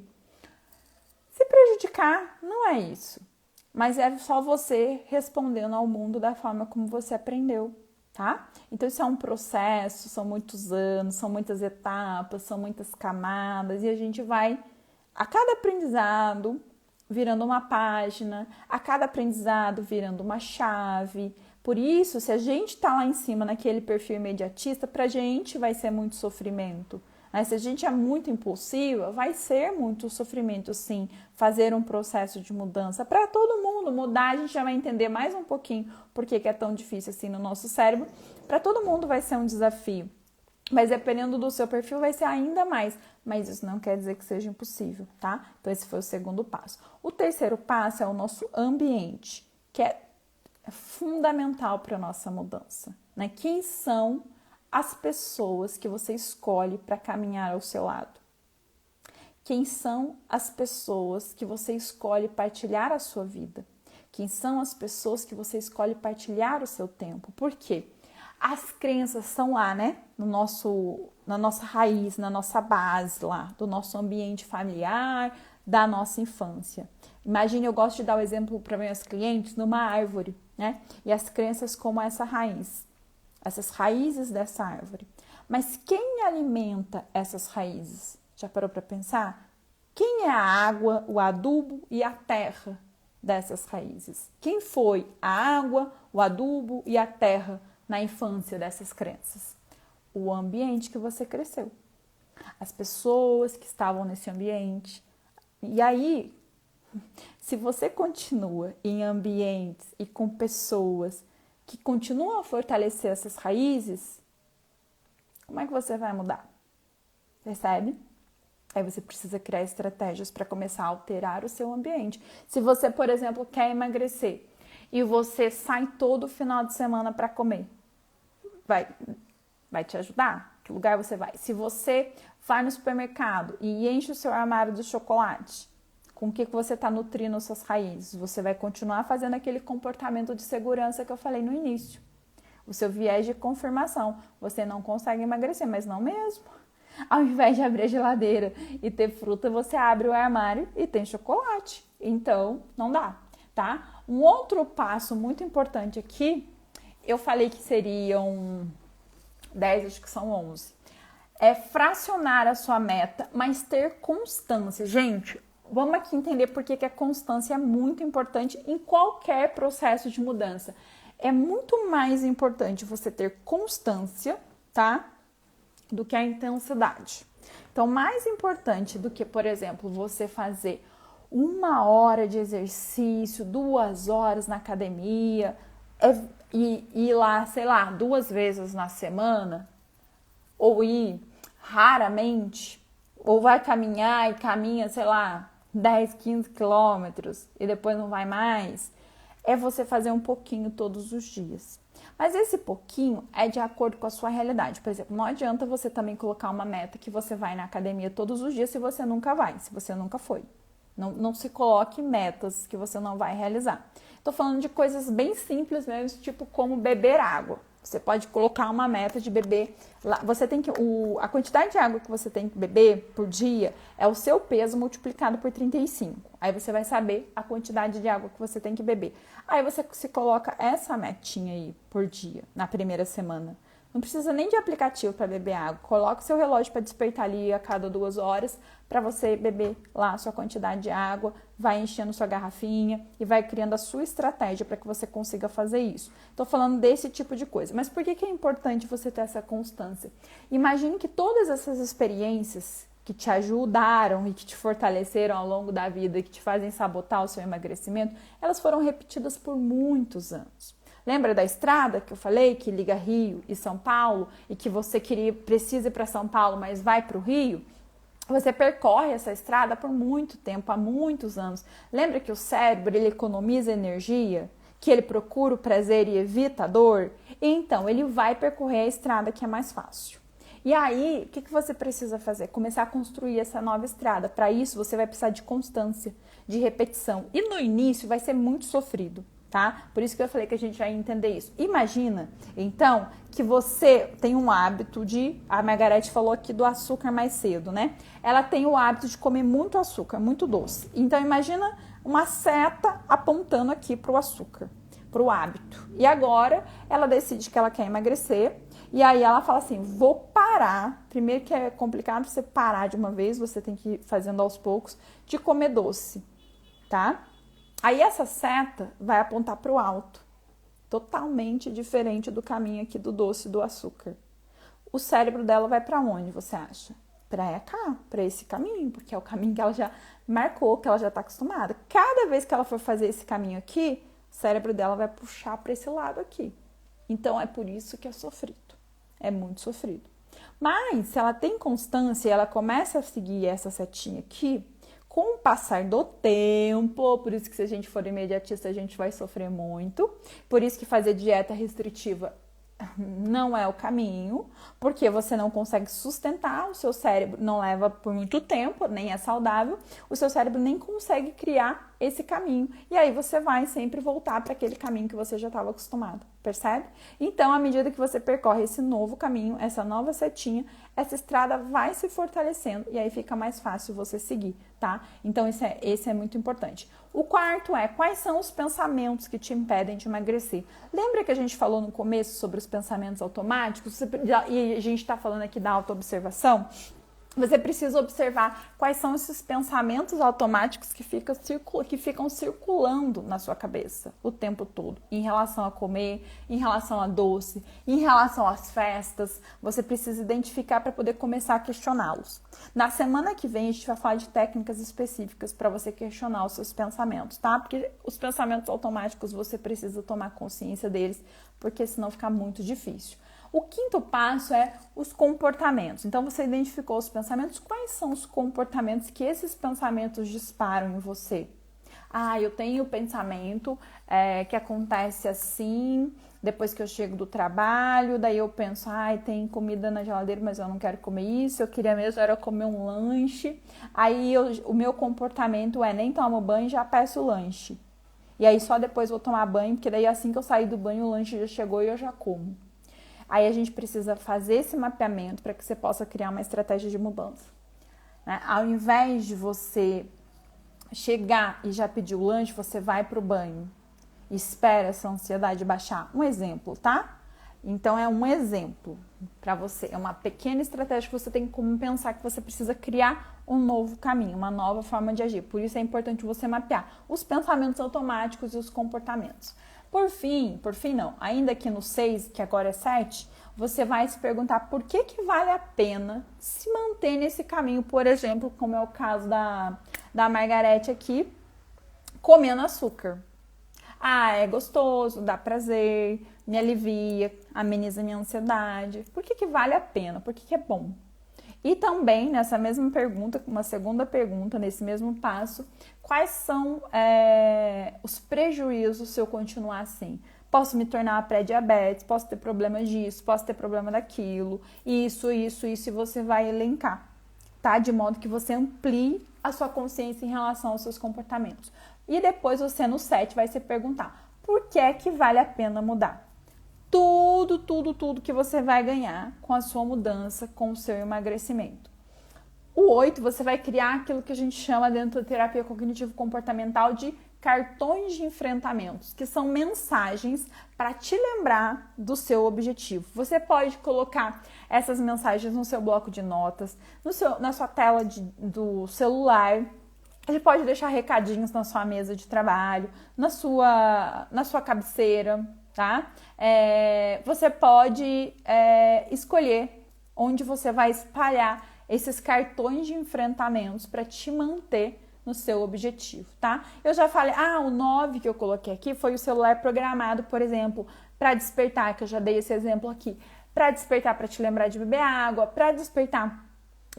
se prejudicar. Não é isso. Mas é só você respondendo ao mundo da forma como você aprendeu. Tá? Então isso é um processo, são muitos anos, são muitas etapas, são muitas camadas e a gente vai a cada aprendizado virando uma página, a cada aprendizado virando uma chave. Por isso, se a gente tá lá em cima naquele perfil imediatista, pra gente vai ser muito sofrimento. Mas se a gente é muito impulsiva, vai ser muito sofrimento, sim, fazer um processo de mudança. Para todo mundo mudar, a gente já vai entender mais um pouquinho por que é tão difícil assim no nosso cérebro. Para todo mundo vai ser um desafio, mas dependendo do seu perfil vai ser ainda mais. Mas isso não quer dizer que seja impossível, tá? Então esse foi o segundo passo. O terceiro passo é o nosso ambiente, que é fundamental para a nossa mudança, né? Quem são as pessoas que você escolhe para caminhar ao seu lado? Quem são as pessoas que você escolhe partilhar a sua vida? Quem são as pessoas que você escolhe partilhar o seu tempo? Por quê? As crenças são lá, né? Na nossa raiz, na nossa base lá, do nosso ambiente familiar, da nossa infância. Imagine, eu gosto de dar o exemplo para meus clientes numa árvore, né? E as crenças como essa raiz. Essas raízes dessa árvore. Mas quem alimenta essas raízes? Já parou para pensar? Quem é a água, o adubo e a terra dessas raízes? Quem foi a água, o adubo e a terra na infância dessas crenças? O ambiente que você cresceu. As pessoas que estavam nesse ambiente. E aí, se você continua em ambientes e com pessoas que continuam a fortalecer essas raízes, como é que você vai mudar? Percebe? Aí você precisa criar estratégias para começar a alterar o seu ambiente. Se você, por exemplo, quer emagrecer e você sai todo final de semana para comer, vai te ajudar? Que lugar você vai? Se você vai no supermercado e enche o seu armário de chocolate, com o que você está nutrindo suas raízes? Você vai continuar fazendo aquele comportamento de segurança que eu falei no início. O seu viés de confirmação. Você não consegue emagrecer, mas não mesmo. Ao invés de abrir a geladeira e ter fruta, você abre o armário e tem chocolate. Então, não dá, tá? Um outro passo muito importante aqui, eu falei que seriam 10, acho que são 11. É fracionar a sua meta, mas ter constância. Gente, vamos aqui entender por que a constância é muito importante em qualquer processo de mudança. É muito mais importante você ter constância, tá? Do que a intensidade. Então, mais importante do que, por exemplo, você fazer 1 hora de exercício, 2 horas na academia, e ir lá, sei lá, 2 vezes na semana, ou ir raramente, ou vai caminhar e caminha, sei lá, 10, 15 quilômetros e depois não vai mais, é você fazer um pouquinho todos os dias. Mas esse pouquinho é de acordo com a sua realidade. Por exemplo, não adianta você também colocar uma meta que você vai na academia todos os dias se você nunca vai, se você nunca foi. Não se coloque metas que você não vai realizar. Estou falando de coisas bem simples mesmo, tipo como beber água. Você pode colocar uma meta de beber. Você tem que, a quantidade de água que você tem que beber por dia é o seu peso multiplicado por 35. Aí você vai saber a quantidade de água que você tem que beber. Aí você se coloca essa metinha aí por dia, na primeira semana. Não precisa nem de aplicativo para beber água. Coloca o seu relógio para despertar ali a cada 2 horas para você beber lá a sua quantidade de água, vai enchendo sua garrafinha e vai criando a sua estratégia para que você consiga fazer isso. Estou falando desse tipo de coisa. Mas por que é importante você ter essa constância? Imagine que todas essas experiências que te ajudaram e que te fortaleceram ao longo da vida e que te fazem sabotar o seu emagrecimento, elas foram repetidas por muitos anos. Lembra da estrada que eu falei, que liga Rio e São Paulo, e que você precisa ir para São Paulo, mas vai para o Rio? Você percorre essa estrada por muito tempo, há muitos anos. Lembra que o cérebro, ele economiza energia? Que ele procura o prazer e evita a dor? Então, ele vai percorrer a estrada que é mais fácil. E aí, o que você precisa fazer? Começar a construir essa nova estrada. Para isso, você vai precisar de constância, de repetição. E no início vai ser muito sofrido. Tá? Por isso que eu falei que a gente vai entender isso. Imagina, então, que você tem um hábito a Margarete falou aqui do açúcar mais cedo, né? Ela tem o hábito de comer muito açúcar, muito doce. Então, imagina uma seta apontando aqui para o açúcar, para o hábito. E agora, ela decide que ela quer emagrecer E aí ela fala assim, vou parar. Primeiro que é complicado você parar de uma vez, você tem que ir fazendo aos poucos, de comer doce, tá? Aí essa seta vai apontar para o alto, totalmente diferente do caminho aqui do doce e do açúcar. O cérebro dela vai para onde, você acha? Para cá, para esse caminho, porque é o caminho que ela já marcou, que ela já está acostumada. Cada vez que ela for fazer esse caminho aqui, o cérebro dela vai puxar para esse lado aqui. Então é por isso que é sofrido. É muito sofrido. Mas se ela tem constância e ela começa a seguir essa setinha aqui, com o passar do tempo, por isso que se a gente for imediatista a gente vai sofrer muito, por isso que fazer dieta restritiva não é o caminho, porque você não consegue sustentar, o seu cérebro não leva por muito tempo, nem é saudável, o seu cérebro nem consegue criar esse caminho. E aí você vai sempre voltar para aquele caminho que você já estava acostumado, percebe? Então, à medida que você percorre esse novo caminho, essa nova setinha, essa estrada vai se fortalecendo e aí fica mais fácil você seguir, tá? Então, esse é muito importante. O quarto é, quais são os pensamentos que te impedem de emagrecer? Lembra que a gente falou no começo sobre os pensamentos automáticos? E a gente está falando aqui da autoobservação? Você precisa observar quais são esses pensamentos automáticos que ficam circulando na sua cabeça o tempo todo, em relação a comer, em relação a doce, em relação às festas. Você precisa identificar para poder começar a questioná-los. Na semana que vem a gente vai falar de técnicas específicas para você questionar os seus pensamentos, tá? Porque os pensamentos automáticos você precisa tomar consciência deles, porque senão fica muito difícil. O quinto passo é os comportamentos. Então, você identificou os pensamentos. Quais são os comportamentos que esses pensamentos disparam em você? Ah, eu tenho o pensamento que acontece assim, depois que eu chego do trabalho, daí eu penso, tem comida na geladeira, mas eu não quero comer isso, eu queria mesmo era comer um lanche. Aí, o meu comportamento é nem tomo banho, já peço o lanche. E aí, só depois vou tomar banho, porque daí assim que eu sair do banho, o lanche já chegou e eu já como. Aí a gente precisa fazer esse mapeamento para que você possa criar uma estratégia de mudança, né? Ao invés de você chegar e já pedir o lanche, você vai para o banho e espera essa ansiedade baixar. Um exemplo, tá? Então é um exemplo para você. É uma pequena estratégia que você tem como pensar que você precisa criar um novo caminho, uma nova forma de agir. Por isso é importante você mapear os pensamentos automáticos e os comportamentos. Por fim não, ainda aqui no 6, que agora é 7, você vai se perguntar por que vale a pena se manter nesse caminho, por exemplo, como é o caso da Margarete aqui, comendo açúcar. É gostoso, dá prazer, me alivia, ameniza minha ansiedade. Por que vale a pena? Por que é bom? E também, nessa mesma pergunta, uma segunda pergunta, nesse mesmo passo, quais são os prejuízos se eu continuar assim? Posso me tornar uma pré-diabetes, posso ter problema disso, posso ter problema daquilo, isso, e você vai elencar, tá? De modo que você amplie a sua consciência em relação aos seus comportamentos. E depois você, no 7, vai se perguntar, por que é que vale a pena mudar? Tudo que você vai ganhar com a sua mudança, com o seu emagrecimento. O 8, você vai criar aquilo que a gente chama dentro da terapia cognitivo-comportamental de cartões de enfrentamentos, que são mensagens para te lembrar do seu objetivo. Você pode colocar essas mensagens no seu bloco de notas, na sua tela do celular. Você pode deixar recadinhos na sua mesa de trabalho, na sua cabeceira, tá? Você pode escolher onde você vai espalhar esses cartões de enfrentamentos para te manter no seu objetivo, tá? Eu já falei, o 9 que eu coloquei aqui foi o celular programado, por exemplo, para despertar, que eu já dei esse exemplo aqui, para despertar, para te lembrar de beber água, para despertar,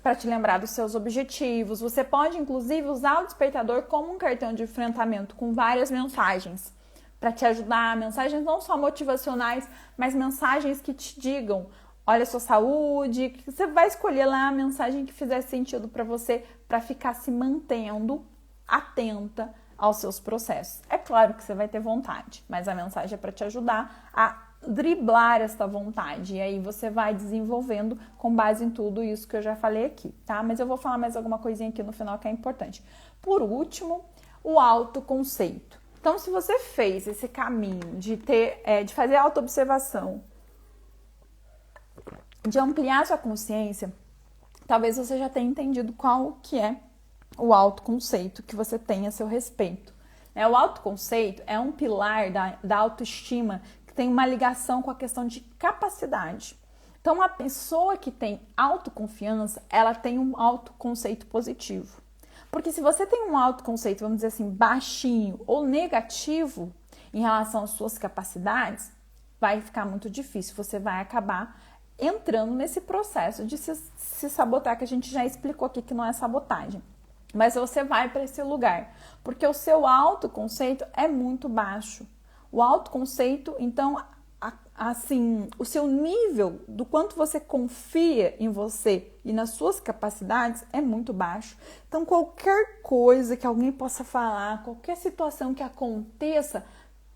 para te lembrar dos seus objetivos. Você pode, inclusive, usar o despertador como um cartão de enfrentamento com várias mensagens para te ajudar, mensagens não só motivacionais, mas mensagens que te digam, olha a sua saúde, que você vai escolher lá a mensagem que fizer sentido para você, para ficar se mantendo atenta aos seus processos. É claro que você vai ter vontade, mas a mensagem é para te ajudar a driblar esta vontade. E aí você vai desenvolvendo com base em tudo isso que eu já falei aqui, tá? Mas eu vou falar mais alguma coisinha aqui no final que é importante. Por último, o autoconceito. Então, se você fez esse caminho de fazer autoobservação, de ampliar sua consciência, talvez você já tenha entendido qual que é o autoconceito que você tem a seu respeito. O autoconceito é um pilar da autoestima que tem uma ligação com a questão de capacidade. Então, a pessoa que tem autoconfiança, ela tem um autoconceito positivo. Porque se você tem um autoconceito, vamos dizer assim, baixinho ou negativo em relação às suas capacidades, vai ficar muito difícil. Você vai acabar entrando nesse processo de se sabotar, que a gente já explicou aqui que não é sabotagem. Mas você vai para esse lugar, porque o seu autoconceito é muito baixo. O autoconceito, então, assim, o seu nível do quanto você confia em você e nas suas capacidades é muito baixo. Então, qualquer coisa que alguém possa falar, qualquer situação que aconteça,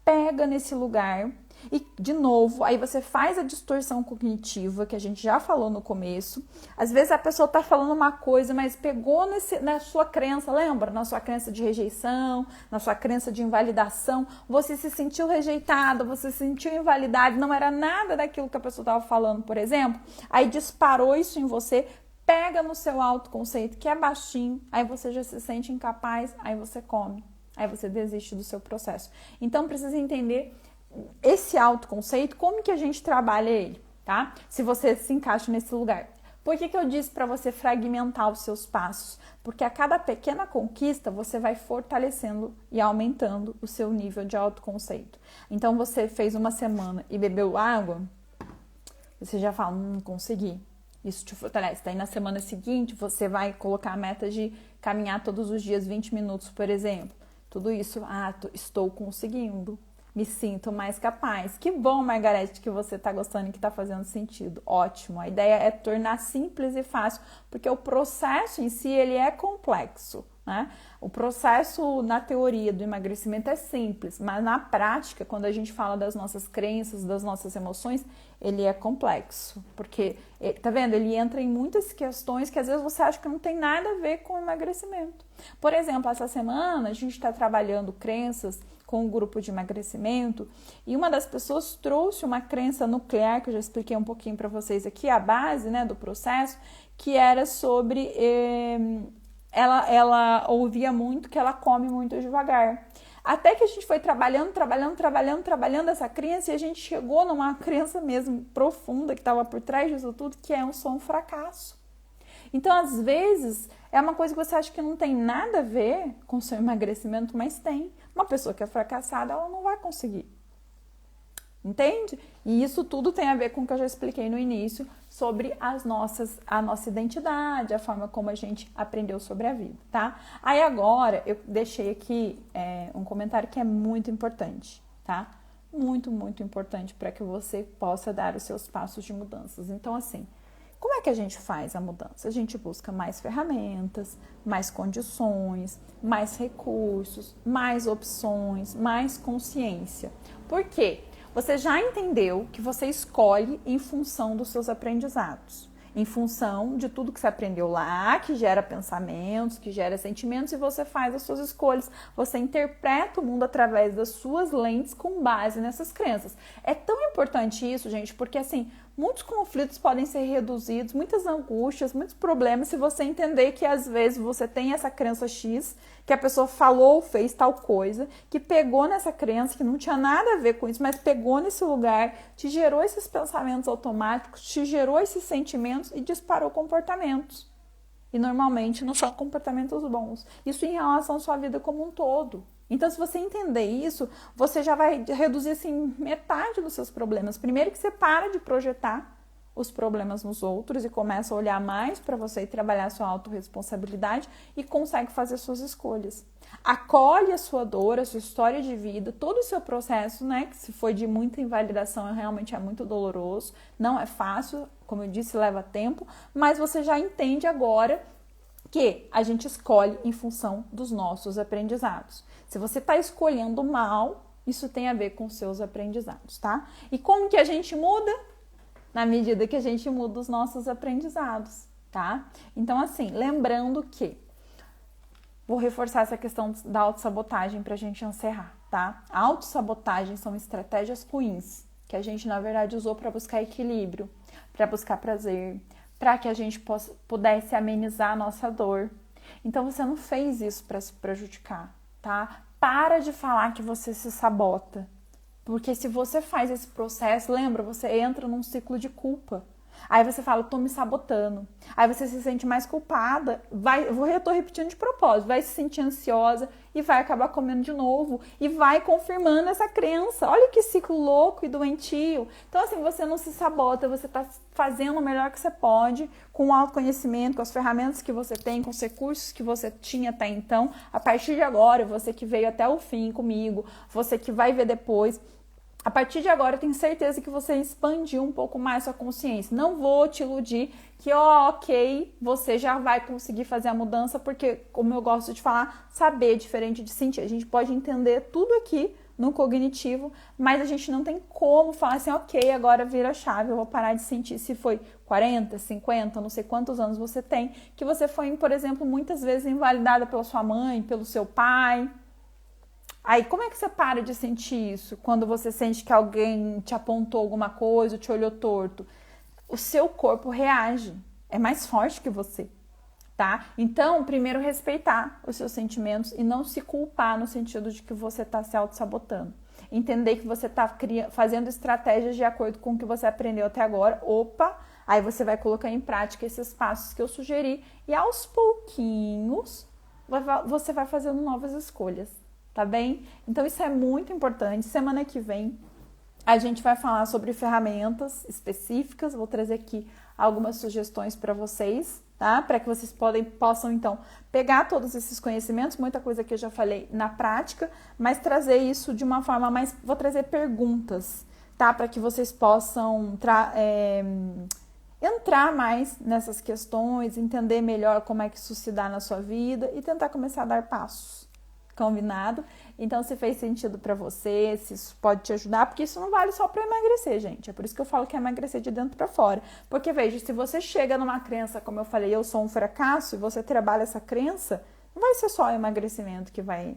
pega nesse lugar. E, de novo, aí você faz a distorção cognitiva, que a gente já falou no começo. Às vezes a pessoa tá falando uma coisa, mas pegou na sua crença, lembra? Na sua crença de rejeição, na sua crença de invalidação. Você se sentiu rejeitado, você se sentiu invalidado, não era nada daquilo que a pessoa estava falando, por exemplo. Aí disparou isso em você, pega no seu autoconceito, que é baixinho, aí você já se sente incapaz, aí você come. Aí você desiste do seu processo. Então, precisa entender esse autoconceito, como que a gente trabalha ele, tá? Se você se encaixa nesse lugar. Por que eu disse para você fragmentar os seus passos? Porque a cada pequena conquista, você vai fortalecendo e aumentando o seu nível de autoconceito. Então, você fez uma semana e bebeu água, você já fala, consegui. Isso te fortalece. Daí, na semana seguinte, você vai colocar a meta de caminhar todos os dias 20 minutos, por exemplo. Tudo isso, estou conseguindo, me sinto mais capaz. Que bom, Margarete, que você está gostando e que está fazendo sentido. Ótimo, a ideia é tornar simples e fácil, porque o processo em si, ele é complexo, né? O processo na teoria do emagrecimento é simples, mas na prática, quando a gente fala das nossas crenças, das nossas emoções, ele é complexo, porque, tá vendo? Ele entra em muitas questões que às vezes você acha que não tem nada a ver com o emagrecimento. Por exemplo, essa semana a gente está trabalhando crenças com um grupo de emagrecimento e uma das pessoas trouxe uma crença nuclear, que eu já expliquei um pouquinho para vocês aqui, a base, né, do processo, que era sobre... Ela ouvia muito que ela come muito devagar. Até que a gente foi trabalhando essa crença e a gente chegou numa crença mesmo profunda que estava por trás disso tudo, que é um fracasso. Então, às vezes, é uma coisa que você acha que não tem nada a ver com o seu emagrecimento, mas tem. Uma pessoa que é fracassada, ela não vai conseguir. Entende? E isso tudo tem a ver com o que eu já expliquei no início sobre a nossa identidade, a forma como a gente aprendeu sobre a vida, tá? Aí agora eu deixei aqui um comentário que é muito importante, tá? Muito, muito importante para que você possa dar os seus passos de mudanças. Então, assim, como é que a gente faz a mudança? A gente busca mais ferramentas, mais condições, mais recursos, mais opções, mais consciência. Por quê? Você já entendeu que você escolhe em função dos seus aprendizados, em função de tudo que você aprendeu lá, que gera pensamentos, que gera sentimentos, e você faz as suas escolhas. Você interpreta o mundo através das suas lentes com base nessas crenças. É tão importante isso, gente, porque assim, muitos conflitos podem ser reduzidos, muitas angústias, muitos problemas, se você entender que às vezes você tem essa crença X, que a pessoa falou ou fez tal coisa, que pegou nessa crença, que não tinha nada a ver com isso, mas pegou nesse lugar, te gerou esses pensamentos automáticos, te gerou esses sentimentos e disparou comportamentos. E normalmente não são comportamentos bons. Isso em relação à sua vida como um todo. Então, se você entender isso, você já vai reduzir assim, metade dos seus problemas. Primeiro que você para de projetar os problemas nos outros e começa a olhar mais para você e trabalhar a sua autorresponsabilidade e consegue fazer suas escolhas. Acolhe a sua dor, a sua história de vida, todo o seu processo, né? Que se foi de muita invalidação, realmente é muito doloroso, não é fácil, como eu disse, leva tempo, mas você já entende agora que a gente escolhe em função dos nossos aprendizados. Se você está escolhendo mal, isso tem a ver com seus aprendizados, tá? E como que a gente muda? Na medida que a gente muda os nossos aprendizados, tá? Então, assim, lembrando que... Vou reforçar essa questão da autossabotagem para a gente encerrar, tá? A autossabotagem são estratégias ruins que a gente, na verdade, usou para buscar equilíbrio, para buscar prazer, para que a gente pudesse amenizar a nossa dor. Então, você não fez isso para se prejudicar, tá? Para de falar que você se sabota. Porque se você faz esse processo, lembra, você entra num ciclo de culpa. Aí você fala, tô me sabotando. Aí você se sente mais culpada. Eu tô repetindo de propósito. Vai se sentir ansiosa e vai acabar comendo de novo. E vai confirmando essa crença. Olha que ciclo louco e doentio. Então, assim, você não se sabota. Você tá fazendo o melhor que você pode com o autoconhecimento, com as ferramentas que você tem, com os recursos que você tinha até então. A partir de agora, você que veio até o fim comigo, você que vai ver depois, a partir de agora, eu tenho certeza que você expandiu um pouco mais sua consciência. Não vou te iludir que, ok, você já vai conseguir fazer a mudança, porque, como eu gosto de falar, saber é diferente de sentir. A gente pode entender tudo aqui no cognitivo, mas a gente não tem como falar assim, ok, agora vira a chave, eu vou parar de sentir. Se foi 40, 50, não sei quantos anos você tem, que você foi, por exemplo, muitas vezes invalidada pela sua mãe, pelo seu pai. Aí, como é que você para de sentir isso? Quando você sente que alguém te apontou alguma coisa, te olhou torto? O seu corpo reage, é mais forte que você, tá? Então, primeiro respeitar os seus sentimentos e não se culpar no sentido de que você está se auto-sabotando. Entender que você está fazendo estratégias de acordo com o que você aprendeu até agora. Opa! Aí você vai colocar em prática esses passos que eu sugeri e aos pouquinhos você vai fazendo novas escolhas. Tá bem? Então isso é muito importante. Semana que vem a gente vai falar sobre ferramentas específicas. Vou trazer aqui algumas sugestões para vocês, tá? Para que vocês possam então pegar todos esses conhecimentos, muita coisa que eu já falei na prática, mas trazer isso de uma forma mais... Vou trazer perguntas, tá? Para que vocês possam entrar mais nessas questões, entender melhor como é que isso se dá na sua vida e tentar começar a dar passos. Combinado? Então, se fez sentido pra você, se isso pode te ajudar, porque isso não vale só pra emagrecer, gente. É por isso que eu falo que é emagrecer de dentro pra fora. Porque, veja, se você chega numa crença, como eu falei, eu sou um fracasso, e você trabalha essa crença, não vai ser só o emagrecimento que vai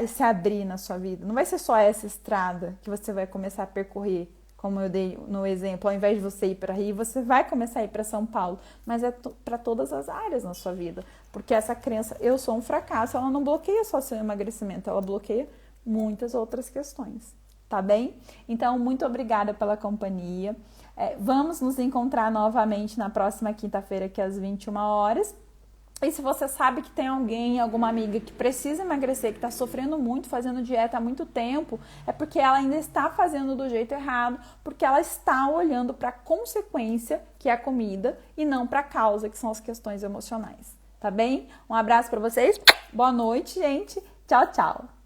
se abrir na sua vida. Não vai ser só essa estrada que você vai começar a percorrer, como eu dei no exemplo. Ao invés de você ir para Rio, você vai começar a ir para São Paulo. Mas é para todas as áreas na sua vida. Porque essa crença, eu sou um fracasso, ela não bloqueia só seu emagrecimento, ela bloqueia muitas outras questões. Tá bem? Então, muito obrigada pela companhia. Vamos nos encontrar novamente na próxima quinta-feira, aqui às 21 horas. E se você sabe que tem alguém, alguma amiga que precisa emagrecer, que está sofrendo muito, fazendo dieta há muito tempo, é porque ela ainda está fazendo do jeito errado, porque ela está olhando para a consequência, que é a comida, e não para a causa, que são as questões emocionais. Tá bem? Um abraço para vocês, boa noite, gente. Tchau, tchau.